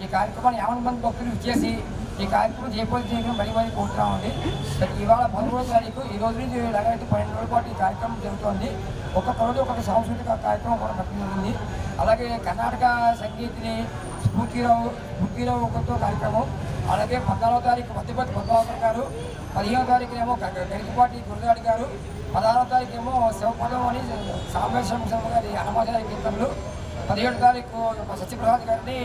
ఈ కార్యక్రమాన్ని 50 మంది భక్తులు ఇచ్చేసి ఈ కార్యక్రమం చేయకపోతే మరీ కోరుతున్నామండి. ఇవాళ 13వ తారీఖు, ఈ రోజు నుంచి లగైతే 12 రోజుల పాటు ఈ కార్యక్రమం జరుగుతుంది. ఒక్కొక్క రోజు ఒక్కొక్క సాంస్కృతిక కార్యక్రమం కూడా పెట్టడం జరిగింది. అలాగే కర్ణాటక సంగీతిని స్ఫూర్తిరావు ఒకరితో కార్యక్రమం. అలాగే 14వ తారీఖు మధ్యపతి పద్మావతి గారు, 15వ తారీఖు ఏమో గరికపాటి గురదాడి గారు, 16వ తారీఖు ఏమో శివపదం అని సాంబేశ్వర గారి అన్నమాచార్య కీర్తనలు, 17వ తారీఖు సత్యప్రసాద్ గారిని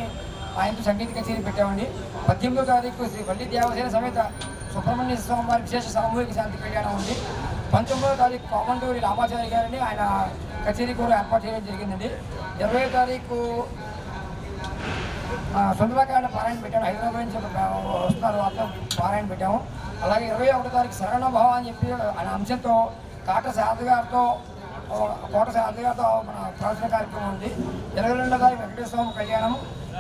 ఆయనతో సంగీత కచేరీ పెట్టామండి. 18వ తారీఖు శ్రీ వల్లి దేవసేన సమేత సుబ్రహ్మణ్య స్వామి వారి విశేష సామూహిక శాంతి కళ్యాణం ఉంది. 19వ తారీఖు కోమంటూరి రామాచార్య గారిని ఆయన కచేరీ కూడా ఏర్పాటు చేయడం జరిగిందండి. 20వ తారీఖు సుందరకాండ పారాయణ పెట్టాము. హైదరాబాద్ నుంచి వస్తున్నారు, అంతా పారాయణ పెట్టాము. అలాగే 21వ తారీఖు శరణ భావ అని చెప్పి ఆయన అంశంతో కోట శారద గారితో మన ప్రవచన కార్యక్రమం ఉంది. 22వ తారీఖు వెంకటేశ్వర స్వామి కళ్యాణం,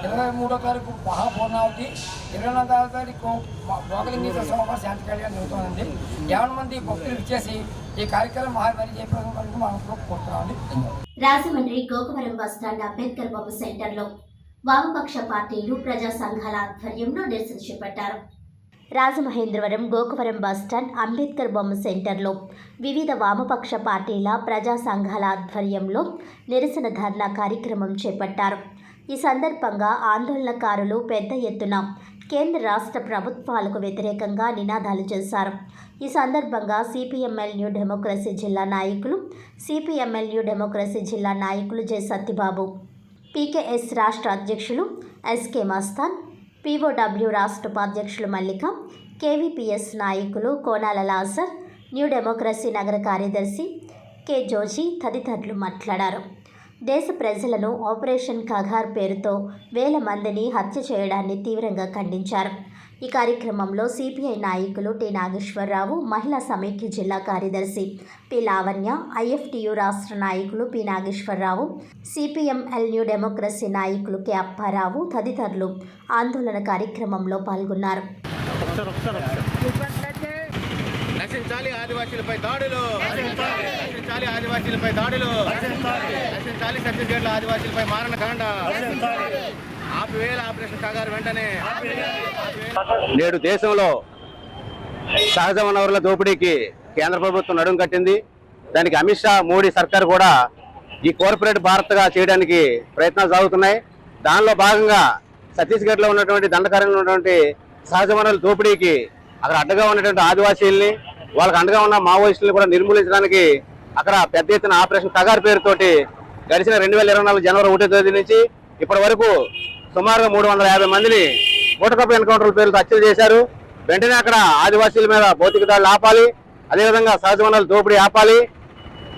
23వ తారీఖు మహాపూర్ణావతి, 24వ తారీఖు భోగలింగేశ్వర స్వామి వారి శాంతి కళ్యాణం జరుగుతుందండి. 50 మంది భక్తులు ఇచ్చేసి ఈ కార్యక్రమం మరీ జయప్రదం మనం కోరుతున్నామండి. రాజమండ్రి గోకవరం బస్టాండ్ అంబేద్కర్ బొమ్మ సెంటర్లో వామపక్ష పార్టీలు ప్రజా సంఘాల ఆధ్వర్యంలో నిరసన చేపట్టారు. రాజమహేంద్రవరం గోకవరం బస్టాండ్ అంబేద్కర్ బొమ్మ సెంటర్లో వివిధ వామపక్ష పార్టీల ప్రజా సంఘాల ఆధ్వర్యంలో నిరసన ధర్నా కార్యక్రమం చేపట్టారు. ఈ సందర్భంగా ఆందోళనకారులు పెద్ద ఎత్తున కేంద్ర రాష్ట్ర ప్రభుత్వాలకు వ్యతిరేకంగా నినాదాలు చేశారు. ఈ సందర్భంగా సిపిఎంఎల్ న్యూ డెమోక్రసీ జిల్లా నాయకులు జె సత్యబాబు, పీకేఎస్ రాష్ట్ర అధ్యక్షులు ఎస్కే మస్తాన్, పీఓడబ్ల్యూ రాష్ట్ర ఉపాధ్యక్షులు మల్లిక, కేవీపీఎస్ నాయకులు కోనాల లాసర్, న్యూ డెమోక్రసీ నగర కార్యదర్శి కె జోజీ తదితరులు మాట్లాడారు. దేశ ప్రజలను ఆపరేషన్ కగార్ పేరుతో వేల మందిని హత్య చేయడాన్ని తీవ్రంగా ఖండించారు. ఈ కార్యక్రమంలో సిపిఐ నాయకులు టి నాగేశ్వరరావు, మహిళా సమైక్య జిల్లా కార్యదర్శి పి లావణ్య, ఐఎఫ్టియు రాష్ట్ర నాయకులు P Nageswararao, CPML new democracy నాయకులు కె అప్పారావు తదితరులు ఆందోళన కార్యక్రమంలో పాల్గొన్నారు. నశించాలి ఆదివాసీలపై దాడులు, నశించాలి ఆదివాసీలపై దాడులు, నశించాలి ఛత్తీస్గఢ్లో ఆదివాసీలపై మారణకాండ, ఆపివేల ఆపరేషన్ కగారు వెంటనే. నేడు దేశంలో సహజ వనరుల దోపిడీకి కేంద్ర ప్రభుత్వం నడుం కట్టింది. దానికి అమిత్ షా, మోడీ సర్కార్ కూడా ఈ కార్పొరేట్ భారత్గా చేయడానికి ప్రయత్నాలు సాగుతున్నాయి. దానిలో భాగంగా ఛత్తీస్గఢ్లో ఉన్నటువంటి దండకారణ్యంలో ఉన్నటువంటి సహజ వనరుల దోపిడీకి అక్కడ అడ్డగా ఉన్నటువంటి ఆదివాసీల్ని, వాళ్ళకి అండగా ఉన్న మావోయిస్టులను కూడా నిర్మూలించడానికి అక్కడ పెద్ద ఎత్తున ఆపరేషన్ కగారు పేరుతోటి గడిచిన 2024 జనవరి 1వ తేదీ నుంచి ఇప్పటి వరకు సుమారుగా 350 మందిని బూటకపు ఎన్కౌంటర్ల పేరుతో హత్యలు చేశారు. వెంటనే అక్కడ ఆదివాసీల మీద భౌతిక దాడులు ఆపాలి, అదేవిధంగా సహజ వనరుల దోపిడీ ఆపాలి,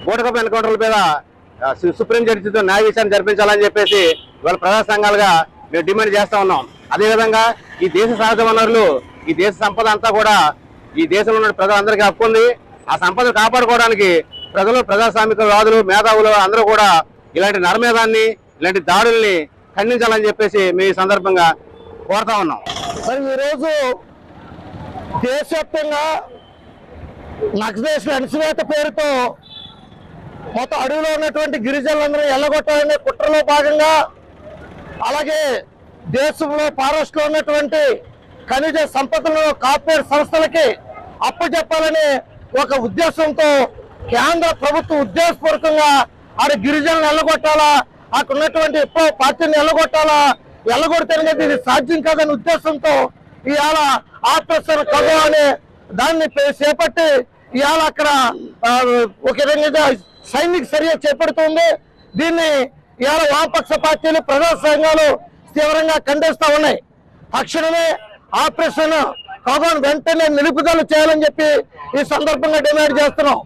బూటకపు ఎన్కౌంటర్ల మీద సుప్రీం జడ్జితో న్యాయ విచారణ జరిపించాలని చెప్పేసి వాళ్ళ ప్రజా సంఘాలుగా మేము డిమాండ్ చేస్తా ఉన్నాం. అదేవిధంగా ఈ దేశ సహజ వనరులు, ఈ దేశ సంపద అంతా కూడా ఈ దేశంలో ఉన్న ప్రజలందరికీ హక్కు ఉంది. ఆ సంపదను కాపాడుకోవడానికి ప్రజలు, ప్రజాస్వామికవాదులు, మేధావులు అందరూ కూడా ఇలాంటి నరమేధాన్ని, ఇలాంటి దాడుల్ని ఖండించాలని చెప్పేసి మేము ఈ సందర్భంగా కోరుతా ఉన్నాం. మరి ఈరోజు దేశవ్యాప్తంగా నక్సలైట్ల అణచివేత పేరుతో మొత్తం అడవిలో ఉన్నటువంటి గిరిజనులందరూ ఎల్లగొట్టాలనే కుట్రలో భాగంగా, అలాగే దేశంలో ఫారెస్ట్లో ఉన్నటువంటి ఖనిజ సంపదలను కార్పొరేట్ సంస్థలకి అప్పచెప్పాలనే ఒక ఉద్దేశంతో కేంద్ర ప్రభుత్వం ఉద్దేశపూర్వకంగా ఆడ గిరిజనులను ఎల్లగొట్టాలా, అక్కడ ఉన్నటువంటి పార్టీని ఎల్లగొడితేనే ఇది సాధ్యం కాదనే ఉద్దేశంతో ఇవాళ ఆపరేషన్ కగో అనే దాన్ని చేపట్టి ఇవాళ అక్కడ ఒక విధంగా సైనిక చర్య చేపడుతుంది. దీన్ని ఇవాళ వామపక్ష పార్టీలు, ప్రజా సంఘాలు తీవ్రంగా ఖండిస్తా ఉన్నాయి. తక్షణమే ఆపరేషన్ కగోను వెంటనే నిలుపుదల చేయాలని చెప్పి ఈ సందర్భంగా డిమాండ్ చేస్తున్నాం.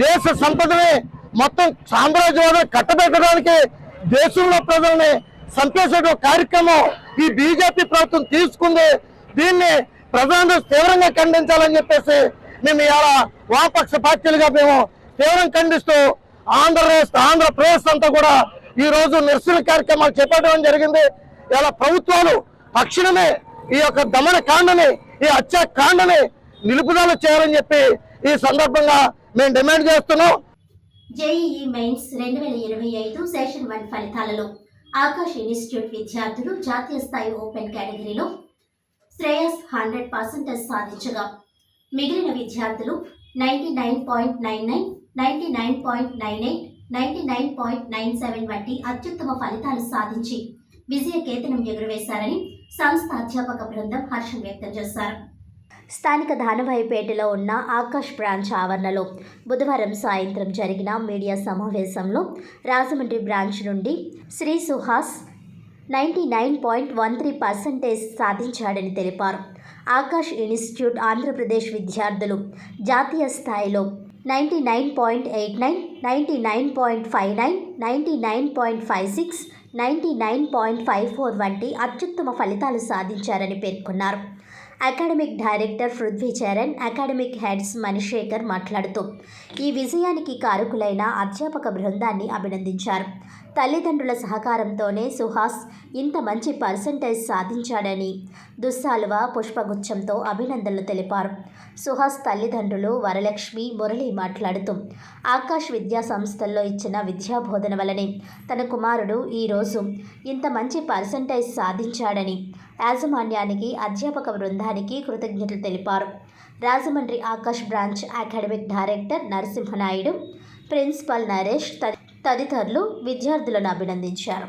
దేశ సంపదని మొత్తం సామ్రాజ్యవాదం కట్టబెట్టడానికి దేశంలో ప్రజల్ని సంపేసే కార్యక్రమం ఈ బీజేపీ ప్రభుత్వం తీసుకుంది. దీన్ని ప్రజలందరూ తీవ్రంగా ఖండించాలని చెప్పేసి మేము ఇవాళ వామపక్ష పార్టీలుగా మేము తీవ్రంగా ఖండిస్తూ ఆంధ్రప్రదేశ్ అంతా కూడా ఈ రోజు నిరసన కార్యక్రమాలు చేపట్టడం జరిగింది. ఇలా ప్రభుత్వాలు తక్షణమే ఈ యొక్క దమన కాండని, ఈ హత్యాకాండని నిలుపుదల చేయాలని చెప్పి ఈ సందర్భంగా మేము డిమాండ్ చేస్తున్నాం. జేఈఈ మెయిన్స్ 2025 సెషన్ 1 ఫలితాలలో ఆకాష్ ఇన్స్టిట్యూట్ విద్యార్థులు జాతీయ స్థాయి ఓపెన్ కేటగిరీలో శ్రేయస్ 100% సాధించగా మిగిలిన విద్యార్థులు 99.99, 99.98, 99.97 వంటి అత్యుత్తమ ఫలితాలు సాధించి విజయ కేతనం ఎగురవేశారని సంస్థ అధ్యాపక బృందం హర్షం వ్యక్తం చేశారు. స్థానిక ధానవాయిపేటలో ఉన్న ఆకాష్ బ్రాంచ్ ఆవరణలో బుధవారం సాయంత్రం జరిగిన మీడియా సమావేశంలో రాజమండ్రి బ్రాంచ్ నుండి శ్రీ సుహాస్ 99.13% సాధించాడని తెలిపారు. ఆకాష్ ఇన్స్టిట్యూట్ ఆంధ్రప్రదేశ్ విద్యార్థులు జాతీయ స్థాయిలో 99.89, 99.59, 99.56, 99.54 వంటి అత్యుత్తమ ఫలితాలు సాధించారని పేర్కొన్నారు. Academic director Prithvi Charan, academic heads Manishekar మాట్లాడుతూ ఈ విజయానికి కారకులైన అధ్యాపక బృందాన్ని అభినందించారు. తల్లిదండ్రుల సహకారంతోనే సుహాస్ ఇంత మంచి పర్సంటేజ్ సాధించాడని దుస్సాలువ పుష్పగుచ్చంతో అభినందనలు తెలిపారు. సుహాస్ తల్లిదండ్రులు వరలక్ష్మి, మురళి మాట్లాడుతూ ఆకాష్ విద్యా సంస్థల్లో ఇచ్చిన విద్యాబోధన వల్లనే తన కుమారుడు ఈరోజు ఇంత మంచి పర్సంటేజ్ సాధించాడని యాజమాన్యానికి, అధ్యాపక బృందానికి కృతజ్ఞతలు తెలిపారు. Rajahmundry Aakash branch academic director Narasimhanaidu, principal Naresh తదితరులు విద్యార్థులను అభినందించారు.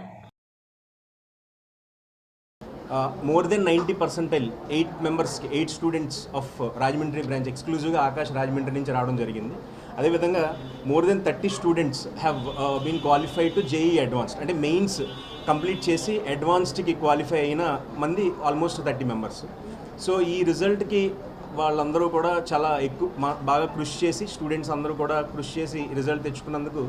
మోర్ దెన్ 90%, 8 మెంబర్స్కి 8 స్టూడెంట్స్ ఆఫ్ రాజమండ్రి బ్రాంచ్ ఎక్స్క్లూజివ్గా ఆకాష్ రాజమండ్రి నుంచి రావడం జరిగింది. అదేవిధంగా more than 30 students have been qualified to JEE advanced, అంటే మెయిన్స్ కంప్లీట్ చేసి అడ్వాన్స్డ్కి క్వాలిఫై అయిన మంది ఆల్మోస్ట్ 30 మెంబర్స్. సో ఈ రిజల్ట్కి వాళ్ళందరూ కూడా చాలా బాగా కృషి చేసి, స్టూడెంట్స్ అందరూ కూడా కృషి చేసి రిజల్ట్ తెచ్చుకున్నందుకు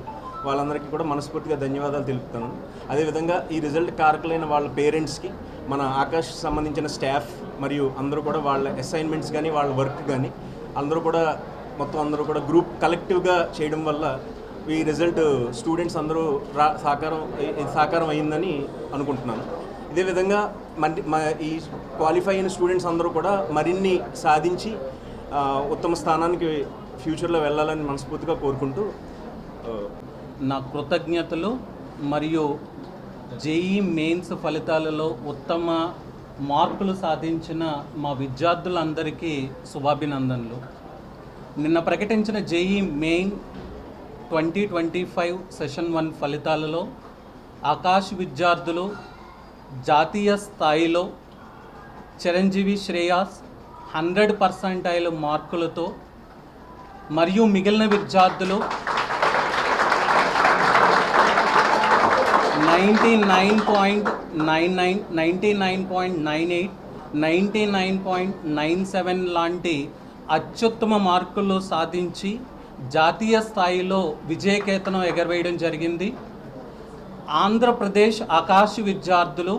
వాళ్ళందరికీ కూడా మనస్ఫూర్తిగా ధన్యవాదాలు తెలుపుతాను. అదేవిధంగా ఈ రిజల్ట్ కారకులైన వాళ్ళ పేరెంట్స్కి, మన ఆకాష్ సంబంధించిన స్టాఫ్ మరియు అందరూ కూడా వాళ్ళ అసైన్మెంట్స్ కానీ వాళ్ళ వర్క్ కానీ అందరూ కూడా అందరూ కూడా గ్రూప్ కలెక్టివ్గా చేయడం వల్ల ఈ రిజల్ట్ స్టూడెంట్స్ అందరూ సాకారం అయిందని అనుకుంటున్నాను. ఇదే విధంగా ఈ క్వాలిఫై అయిన స్టూడెంట్స్ అందరూ కూడా మరిన్ని సాధించి ఉత్తమ స్థానానికి ఫ్యూచర్లో వెళ్ళాలని మనస్ఫూర్తిగా కోరుకుంటూ నా కృతజ్ఞతలు. మరియు జేఈ మెయిన్స్ ఫలితాలలో ఉత్తమ మార్కులు సాధించిన మా విద్యార్థులందరికీ శుభాభినందనలు. నిన్న ప్రకటించిన జేఈ మెయిన్ 2025 సెషన్ 1 ఫలితాలలో ఆకాష్ విద్యార్థులు జాతీయ స్థాయిలో చిరంజీవి శ్రేయాస్ 100% మార్కులతో మరియు మిగిలిన విద్యార్థులు 99.99, 99.98, 99.97 లాంటి అత్యుత్తమ మార్కులు సాధించి జాతీయ స్థాయిలో విజయకేతనం ఎగరవేయడం జరిగింది. ఆంధ్రప్రదేశ్ ఆకాష్ విద్యార్థులు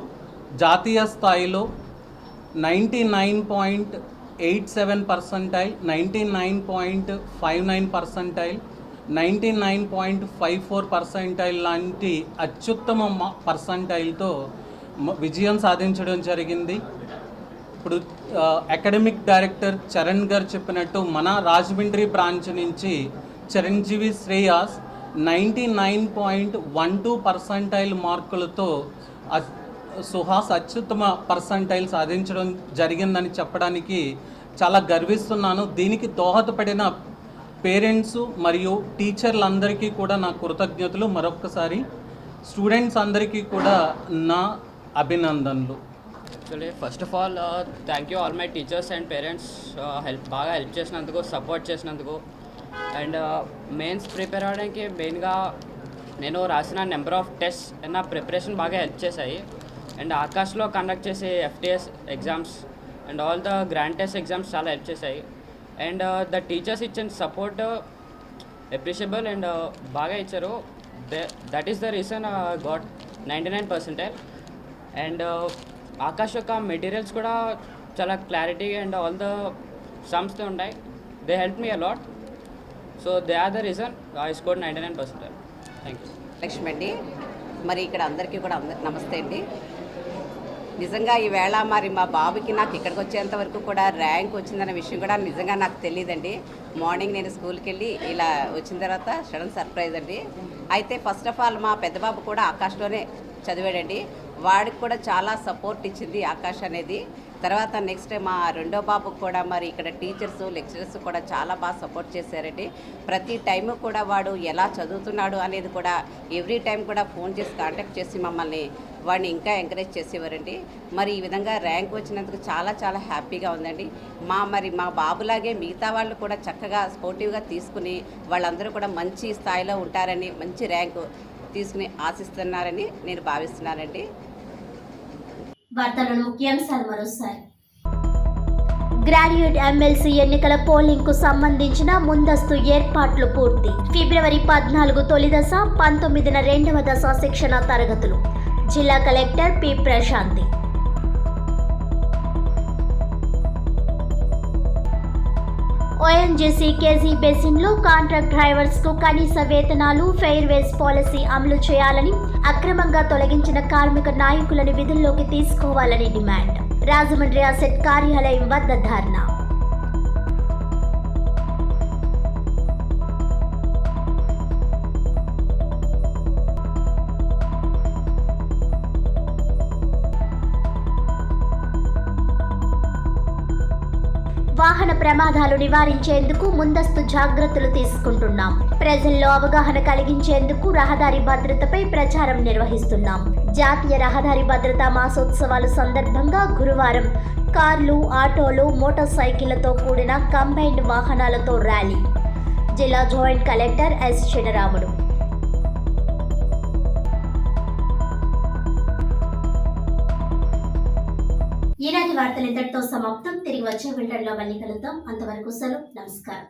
జాతీయ స్థాయిలో 99.87%, 99.59%, 99.54% లాంటి అత్యుత్తమ పర్సంటైల్తో విజయం సాధించడం జరిగింది. ఇప్పుడు అకాడమిక్ డైరెక్టర్ చరణ్ గారు చెప్పినట్టు మన రాజమండ్రి బ్రాంచ్ నుంచి చిరంజీవి శ్రేయాస్ 99.12% మార్కులతో సుహాస్ అత్యుత్తమ పర్సంటైల్ సాధించడం జరిగిందని చెప్పడానికి చాలా గర్విస్తున్నాను. దీనికి దోహదపడిన పేరెంట్స్ మరియు టీచర్లందరికీ కూడా నా కృతజ్ఞతలు. మరొక్కసారి స్టూడెంట్స్ అందరికీ కూడా నా అభినందనలు. Actually, first of all, thank you all my teachers and parents, బాగా హెల్ప్ చేసినందుకు, సపోర్ట్ చేసినందుకు. అండ్ మెయిన్స్ ప్రిపేర్ అవ్వడానికి మెయిన్గా నేను రాసిన నెంబర్ ఆఫ్ టెస్ట్ నా ప్రిపరేషన్ బాగా హెల్ప్ చేశాయి. అండ్ ఆకాష్లో కండక్ట్ చేసే FTS exams and all the grand test exams చాలా హెల్ప్ చేశాయి. అండ్ ద టీచర్స్ ఇచ్చిన సపోర్ట్ అప్రిషియబుల్ అండ్ బాగా ఇచ్చారు. That is the reason got 99%. And Akash యొక్క మెటీరియల్స్ కూడా చాలా క్లారిటీ అండ్ ఆల్ ద సమ్స్తో ఉన్నాయి. They help me a lot. So they are the reason I scored 99%. Thank you. Lakshmi అండి. మరి ఇక్కడ అందరికీ కూడా నమస్తే అండి. నిజంగా ఈవేళ మరి మా బాబుకి నాకు ఇక్కడికి వచ్చేంత వరకు కూడా ర్యాంక్ వచ్చిందన్న విషయం కూడా నిజంగా నాకు తెలియదండి. మార్నింగ్ నేను స్కూల్కి వెళ్ళి ఇలా వచ్చిన తర్వాత సడన్ సర్ప్రైజ్ అండి. అయితే ఫస్ట్ ఆఫ్ ఆల్ మా పెద్ద బాబు కూడా ఆకాష్లోనే చదివాడండి. వాడికి కూడా చాలా సపోర్ట్ ఇచ్చింది ఆకాష్ అనేది. తర్వాత నెక్స్ట్ మా రెండో బాబుకు కూడా మరి ఇక్కడ టీచర్స్ లెక్చరర్స్ కూడా చాలా బాగా సపోర్ట్ చేశారండి. ప్రతి టైము కూడా వాడు ఎలా చదువుతున్నాడు అనేది కూడా ఎవ్రీ టైం కూడా ఫోన్ చేసి కాంటాక్ట్ చేసి మమ్మల్ని వాడిని ఇంకా ఎంకరేజ్ చేసేవారండి. మరి ఈ విధంగా ర్యాంక్ వచ్చినందుకు చాలా చాలా హ్యాపీగా ఉందండి. మా బాబులాగే మిగతా వాళ్ళు కూడా చక్కగా స్పోర్టివ్గా తీసుకుని వాళ్ళందరూ కూడా మంచి స్థాయిలో ఉంటారని, మంచి ర్యాంకు తీసుకుని ఆశిస్తున్నారని నేను భావిస్తున్నానండి. వార్తలను ముఖ్యాంశాలు మరోసారి. గ్రాడ్యుయేట్ ఎమ్మెల్సీ ఎన్నికల పోలింగ్ కు సంబంధించిన ముందస్తు ఏర్పాట్లు పూర్తి. ఫిబ్రవరి 14 తొలి దశ, 19న రెండవ దశ శిక్షణ తరగతులు. జిల్లా collector P Prashanti. ONGC KG బేసిన్లో కాంట్రాక్ట్ డ్రైవర్స్ కు కనీస వేతనాలు, ఫెయిర్వేస్ పాలసీ అమలు చేయాలని, అక్రమంగా తొలగించిన కార్మిక నాయకులను విధుల్లోకి తీసుకోవాలని డిమాండ్. రాజమండ్రి అసెట్ కార్యాలయం వద్ద ధర్నా. వాహన ప్రమాదాలు నివారించేందుకు ముందస్తు జాగ్రత్తలు తీసుకుంటున్నాం. ప్రజల్లో అవగాహన కలిగించేందుకు రహదారి భద్రతపై ప్రచారం నిర్వహిస్తున్నాం. జాతీయ రహదారి భద్రతా మాసోత్సవాల సందర్భంగా గురువారం కార్లు, ఆటోలు, మోటార్ సైకిళ్లతో కూడిన కంబైన్డ్ వాహనాలతో ర్యాలీ. జిల్లా జాయింట్ కలెక్టర్ ఎస్ చినరాముడు. ఈనాటి వార్తలు ఇంతటితో సమాప్తం. తిరిగి వచ్చే బిల్టన్లో మళ్ళీ కలుద్దాం. అంతవరకు సెలవు. నమస్కారం.